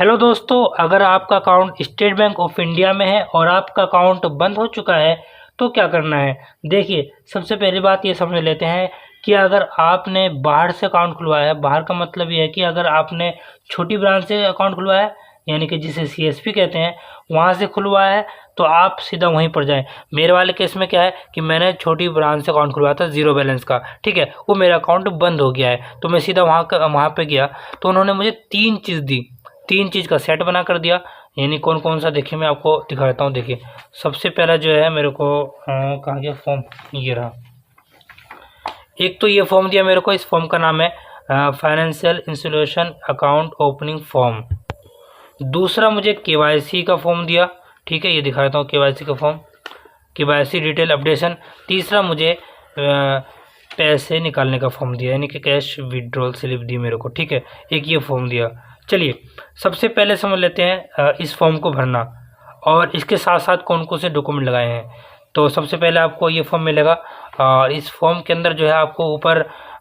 Hello दोस्तों, अगर आपका account state bank of India में है और आपका अकाउंट बंद हो चुका है तो क्या करना है। देखिए, सबसे पहली बात ये समझ लेते हैं कि अगर आपने बाहर से अकाउंट खुलवाया है, बाहर का मतलब ये है कि अगर आपने छोटी ब्रांच से अकाउंट खुलवाया है, यानी कि जिसे सीएसपी कहते हैं, वहाँ से खुलवाया है तो आप सीधा वहीं पर जाएं। मेरे वाले केस में क्या है कि मैंने छोटी ब्रांच से अकाउंट खुलवाया था ज़ीरो बैलेंस का, ठीक है। वो मेरा अकाउंट बंद हो गया है तो मैं सीधा वहाँ पे गया तो उन्होंने मुझे 3 चीज़ दी, 3 चीज़ का सेट बना कर दिया। यानी कौन कौन सा, देखिए मैं आपको दिखा देता हूँ। देखिए, सबसे पहला जो है मेरे को कहाँ गया फॉर्म, ये रहा। एक तो ये फॉर्म दिया मेरे को, इस फॉर्म का नाम है financial institution account opening form. दूसरा मुझे केवाईसी का फॉर्म दिया, ठीक है, ये दिखा देता हूँ केवाईसी का फॉर्म, केवाईसी डिटेल अपडेशन। तीसरा मुझे पैसे निकालने का फॉर्म दिया, यानी कि कैश विड्रॉल स्लिप दी मेरे को, ठीक है, एक ये फॉर्म दिया। चलिए सबसे पहले समझ लेते हैं इस फॉर्म को भरना और इसके साथ साथ कौन कौन से डॉक्यूमेंट लगाए हैं। तो सबसे पहले आपको ये फॉर्म मिलेगा और इस फॉर्म के अंदर जो है आपको ऊपर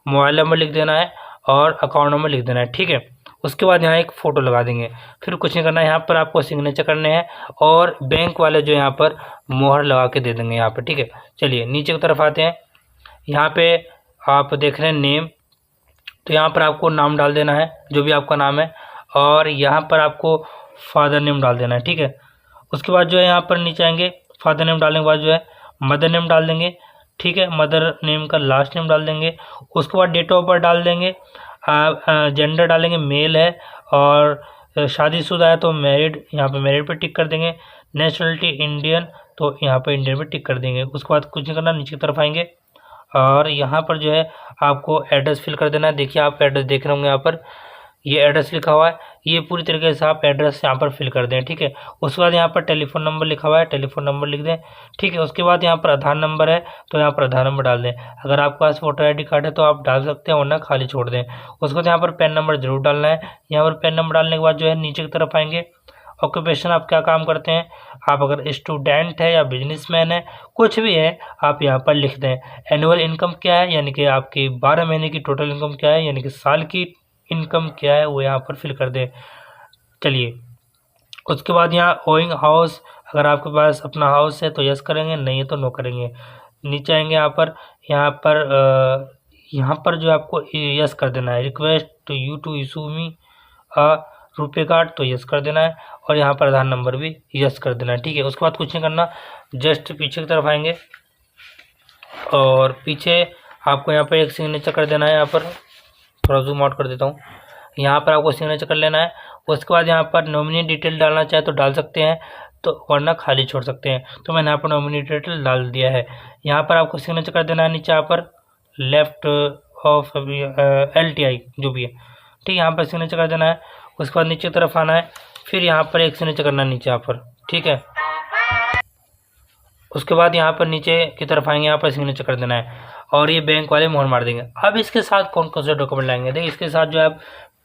मोबाइल नंबर लिख देना है और अकाउंट नंबर लिख देना है, ठीक है। उसके बाद यहाँ एक फ़ोटो लगा देंगे, फिर कुछ नहीं करना है, यहाँ पर आपको सिग्नेचर करने हैं और बैंक वाले जो यहाँ पर मोहर लगा के दे देंगे यहाँ पर, ठीक है। चलिए नीचे की तरफ आते हैं, यहाँ पे आप देख रहे हैं नेम, तो यहाँ पर आपको नाम डाल देना है जो भी आपका नाम है और यहाँ पर आपको फादर नेम डाल देना है, ठीक है। उसके बाद जो है यहाँ पर नीचे आएंगे, फादर नेम डालने के बाद जो है मदर नेम डाल देंगे, ठीक है, मदर नेम का लास्ट नेम डाल देंगे। उसके बाद डेट ऑफ बर्थ डाल देंगे, जेंडर डालेंगे मेल है और शादीशुदा है तो मैरिड, यहाँ पे मैरिड पे टिक कर देंगे। नेशनलिटी इंडियन, तो यहाँ पर इंडियन पे टिक कर देंगे। उसके बाद कुछ नहीं करना, नीचे की तरफ आएंगे और यहाँ पर जो है आपको एड्रेस फिल कर देना है। देखिए आप एड्रेस देख रहे होंगे, यहाँ पर ये एड्रेस लिखा हुआ है, ये पूरी तरीके से आप एड्रेस यहाँ पर फिल कर दें, ठीक है। उसके बाद यहाँ पर टेलीफोन नंबर लिखा हुआ है, टेलीफोन नंबर लिख दें, ठीक है। उसके बाद यहाँ पर आधार नंबर है तो यहाँ पर आधार नंबर डाल दें। अगर आपके पास वोटर आईडी कार्ड है तो आप डाल सकते हैं, वरना खाली छोड़ दें। उसके बाद यहाँ पर पैन नंबर जरूर डालना है। यहाँ पर पैन नंबर डालने के बाद जो है नीचे की तरफ आएंगे, ऑक्यूपेशन आप क्या काम करते हैं, आप अगर स्टूडेंट है या बिजनेसमैन है, कुछ भी है आप यहाँ पर लिख दें। एनुअल इनकम क्या है, यानी कि आपकी 12 महीने की टोटल इनकम क्या है, यानी कि साल की इनकम क्या है, वो यहाँ पर फिल कर दें। चलिए उसके बाद यहाँ ओइंग हाउस, अगर आपके पास अपना हाउस है तो यस करेंगे, नहीं है तो नो करेंगे। नीचे आएंगे यहाँ पर जो आपको यस कर देना है। Request to you to issue me a RuPay card, तो यस कर देना है और यहाँ पर आधार नंबर भी यस कर देना है, ठीक है। उसके बाद कुछ नहीं करना, जस्ट पीछे की तरफ आएंगे और पीछे आपको यहाँ पर एक सिग्नेचर कर देना है। यहाँ पर थोड़ा जूम आउट कर देता हूँ, यहाँ पर आपको सिग्नेचर कर लेना है। उसके बाद यहाँ पर नॉमिनी डिटेल डालना चाहे तो डाल सकते हैं, तो वरना खाली छोड़ सकते हैं। तो मैंने यहाँ पर नॉमिनी डिटेल डाल दिया है। यहाँ पर आपको सिग्नेचर कर देना है, नीचे यहाँ पर लेफ्ट ऑफ LTI जो भी है, ठीक है, यहाँ पर सिग्नेचर कर देना है। उसके बाद नीचे की तरफ आना है, फिर यहाँ पर एक सिग्नेचर करना है नीचे यहाँ पर, ठीक है। उसके बाद यहाँ पर नीचे की तरफ आएंगे, यहाँ पर सिग्नेचर कर देना है और ये बैंक वाले मोहर मार देंगे। अब इसके साथ कौन कौन से डॉक्यूमेंट लाएंगे, देखिए इसके साथ जो है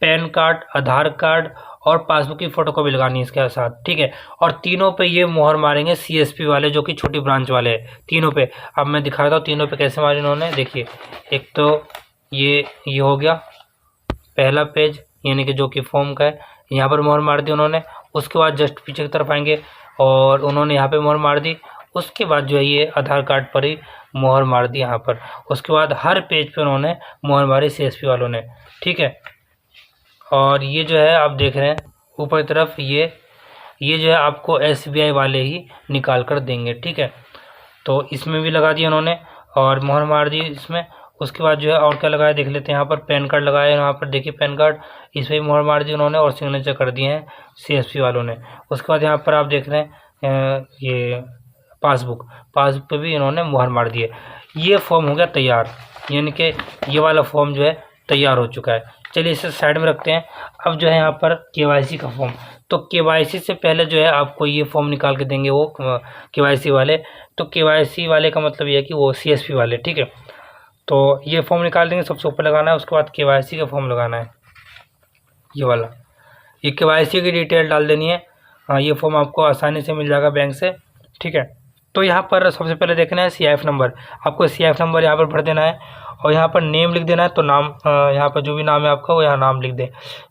पैन कार्ड, आधार कार्ड और पासबुक की फ़ोटोकॉपी लगानी है इसके साथ, ठीक है। और तीनों पे ये मोहर मारेंगे CSP वाले, जो कि छोटी ब्रांच वाले हैं, तीनों पे। अब मैं दिखा रहा हूँ तीनों पे कैसे मारे इन्होंने। देखिए, एक तो ये हो गया पहला पेज, यानी कि जो कि फॉर्म का है, यहाँ पर मोहर मार दी उन्होंने। उसके बाद जस्ट पीछे की तरफ आएंगे और उन्होंने यहाँ पे मोहर मार दी। उसके बाद जो है ये आधार कार्ड पर ही मोहर मार दी यहाँ पर। उसके बाद हर पेज पे उन्होंने मोहर मारी CSP वालों ने, ठीक है। और ये जो है आप देख रहे हैं ऊपर की तरफ, ये जो है आपको SBI वाले ही निकाल कर देंगे, ठीक है। तो इसमें भी लगा दिया उन्होंने और मोहर मार दी इसमें। उसके बाद जो है और क्या लगाया देख लेते हैं। यहाँ पर पैन कार्ड लगाया है, यहाँ पर देखिए पैन कार्ड, इस पर भी मोहर मार दी उन्होंने और सिग्नेचर कर दिए हैं CSP वालों ने। उसके बाद यहाँ पर आप देख रहे हैं ये पासबुक पे भी इन्होंने मोहर मार दी है। ये फॉर्म हो गया तैयार, यानी कि ये वाला फॉर्म जो है तैयार हो चुका है। चलिए इसे साइड में रखते हैं। अब जो है यहाँ पर KYC का फॉर्म, तो KYC से पहले जो है आपको ये फॉर्म निकाल के देंगे वो KYC वाले। तो KYC वाले का मतलब ये है कि वो CSP वाले, ठीक है। तो ये फॉर्म निकाल देंगे, सबसे ऊपर लगाना है। उसके बाद KYC का फॉर्म लगाना है, ये वाला, ये KYC की डिटेल डाल देनी है। हाँ, ये फॉर्म आपको आसानी से मिल जाएगा बैंक से, ठीक है। तो यहाँ पर सबसे पहले देखना है CIF नंबर, आपको CIF नंबर यहाँ पर भर देना है और यहाँ पर नेम लिख देना है। तो नाम यहाँ पर जो भी नाम है आपका वो यहाँ नाम लिख दें।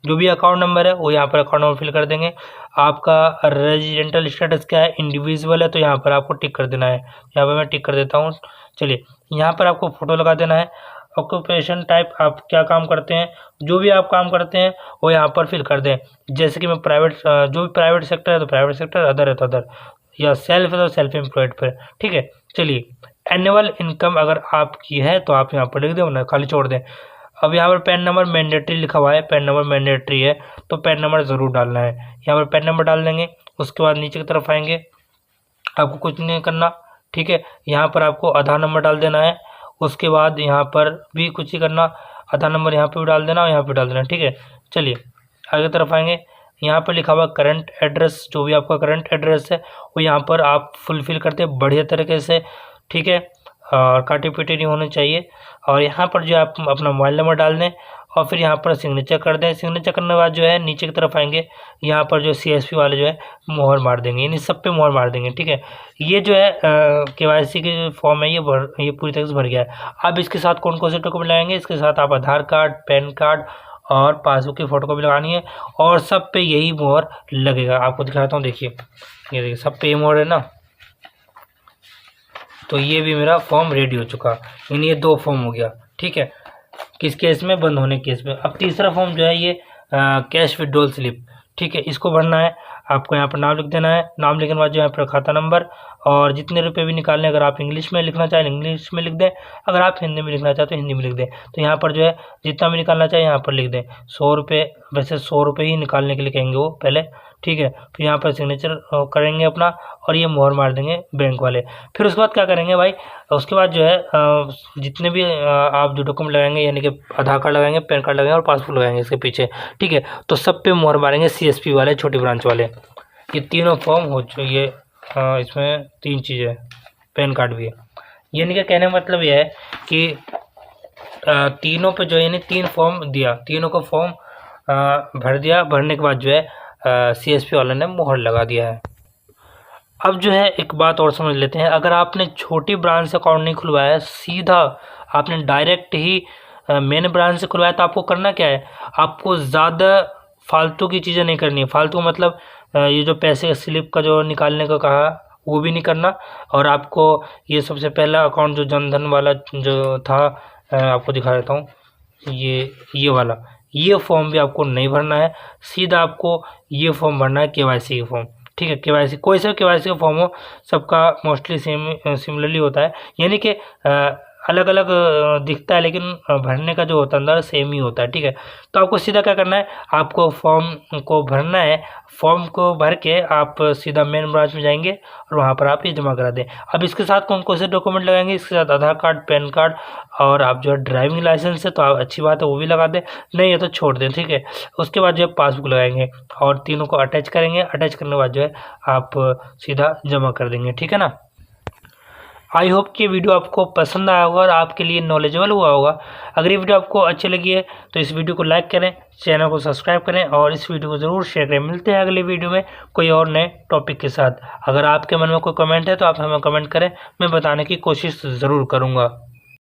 जो भी अकाउंट नंबर है वो यहाँ पर अकाउंट नंबर फिल कर देंगे। आपका रेजिडेंटल स्टेटस क्या है, इंडिविजुअल है, तो यहाँ पर आपको टिक कर देना है। यहाँ पर मैं टिक कर देता हूँ। चलिए, यहाँ पर आपको फ़ोटो लगा देना है। ऑक्यूपेशन टाइप, आप क्या काम करते हैं, जो भी आप काम करते हैं वो यहाँ पर फिल कर दें। जैसे कि मैं प्राइवेट, जो भी प्राइवेट सेक्टर है तो प्राइवेट सेक्टर, अदर है तो अदर, या सेल्फ है तो सेल्फ एम्प्लॉयड पर। ठीक है, चलिए, एनुअल इनकम अगर आपकी है तो आप यहाँ पर लिख दें, वरना खाली छोड़ दें। अब यहाँ पर पैन नंबर मैंडेटरी लिखा हुआ है, पैन नंबर मैंडेटरी है तो पैन नंबर ज़रूर डालना है। यहाँ पर पैन नंबर डाल देंगे। उसके बाद नीचे की तरफ आएंगे, आपको कुछ नहीं करना। ठीक है, यहाँ पर आपको आधार नंबर डाल देना है। उसके बाद यहाँ पर भी कुछ ही करना, आधार नंबर यहाँ पे भी डाल देना और यहाँ पे डाल देना। ठीक है, चलिए आगे तरफ आएंगे। यहाँ पर लिखा हुआ करंट एड्रेस, जो भी आपका करंट एड्रेस है वो यहाँ पर आप फुलफिल करते हैं बढ़िया तरीके से। ठीक है, और काटी पीटी नहीं होनी चाहिए। और यहाँ पर जो आप अपना मोबाइल नंबर डाल दें और फिर यहाँ पर सिग्नेचर कर दें। सिग्नेचर करने के बाद जो है नीचे की तरफ आएंगे, यहाँ पर जो CSP वाले जो है मोहर मार देंगे, यानी सब पे मोहर मार देंगे। ठीक है, ये जो है KYC के फॉर्म है, ये पूरी तरह से भर गया है। अब इसके साथ कौन कौन से डॉक्यूमेंट लगाएंगे, इसके साथ आप आधार कार्ड, पैन कार्ड और पासबुक की फ़ोटो कॉपी लगानी है और सब पे यही मोहर लगेगा। आपको दिखाता हूँ, देखिए, ये देखिए सब पे ये मोहर है ना। तो ये भी मेरा फॉर्म रेडी हो चुका, यानी ये 2 फॉर्म हो गया। ठीक है, किस केस में, बंद होने केस में। अब तीसरा फॉर्म जो है ये कैश विड्रॉल स्लिप। ठीक है, इसको भरना है। आपको यहाँ पर नाम लिख देना है। नाम लिखने के बाद जो यहाँ पर खाता नंबर और जितने रुपए भी निकालने, अगर आप इंग्लिश में लिखना चाहें इंग्लिश में लिख दें, अगर आप हिंदी में लिखना चाहें तो हिंदी में लिख दें। तो यहाँ पर जो है जितना भी निकालना चाहे यहाँ पर लिख दें। 100 रुपये, वैसे 100 रुपये ही निकालने के लिए कहेंगे वो पहले। ठीक है, फिर यहाँ पर सिग्नेचर करेंगे अपना और ये मोहर मार देंगे बैंक वाले। फिर उसके बाद क्या करेंगे भाई, उसके बाद जो है जितने भी आप जो डॉक्यूमेंट लगाएंगे, यानी कि आधार कार्ड लगाएंगे, पैन कार्ड लगाएंगे और पासबुक लगाएंगे इसके पीछे। ठीक है, तो सब पे मोहर मारेंगे CSP वाले, छोटी ब्रांच वाले। ये तीनों फॉर्म हो चुके, इसमें 3 चीज़ें है, पैन कार्ड भी है। यानी कि कहने का मतलब ये है कि तीनों पे जो है, यानी 3 फॉर्म दिया, तीनों को फॉर्म भर दिया। भरने के बाद जो है CSP वाले ने मोहर लगा दिया है। अब जो है एक बात और समझ लेते हैं, अगर आपने छोटी ब्रांच से अकाउंट नहीं खुलवाया है, सीधा आपने डायरेक्ट ही मेन ब्रांच से खुलवाया, तो आपको करना क्या है, आपको ज़्यादा फालतू की चीज़ें नहीं करनी है। फालतू मतलब ये जो पैसे का स्लिप का जो निकालने को कहा वो भी नहीं करना। और आपको ये सबसे पहला अकाउंट जो जनधन वाला जो था, आपको दिखा देता हूँ, ये वाला, ये फॉर्म भी आपको नहीं भरना है। सीधा आपको ये फॉर्म भरना है, KYC का फॉर्म। ठीक है, KYC कोई सा KYC का फॉर्म हो, सबका मोस्टली सिमिलरली होता है, यानी कि अलग अलग दिखता है, लेकिन भरने का जो होता है अंदर सेम ही होता है। ठीक है, तो आपको सीधा क्या करना है, आपको फॉर्म को भरना है। फॉर्म को भर के आप सीधा मेन ब्रांच में जाएंगे और वहाँ पर आप ये जमा करा दें। अब इसके साथ कौन कौन से डॉक्यूमेंट लगाएंगे, इसके साथ आधार कार्ड, पैन कार्ड और आप जो है ड्राइविंग लाइसेंस है तो आप अच्छी बात है वो भी लगा दें, नहीं है तो छोड़ दें। ठीक है, उसके बाद जो है पासबुक लगाएंगे और तीनों को अटैच करेंगे। अटैच करने के बाद जो है आप सीधा जमा कर देंगे। ठीक है ना। आई होप कि वीडियो आपको पसंद आया होगा और आपके लिए नॉलेजेबल हुआ होगा। अगर ये वीडियो आपको अच्छी लगी है तो इस वीडियो को लाइक करें, चैनल को सब्सक्राइब करें और इस वीडियो को ज़रूर शेयर करें। मिलते हैं अगले वीडियो में कोई और नए टॉपिक के साथ। अगर आपके मन में कोई कमेंट है तो आप हमें कमेंट करें, मैं बताने की कोशिश ज़रूर करूँगा।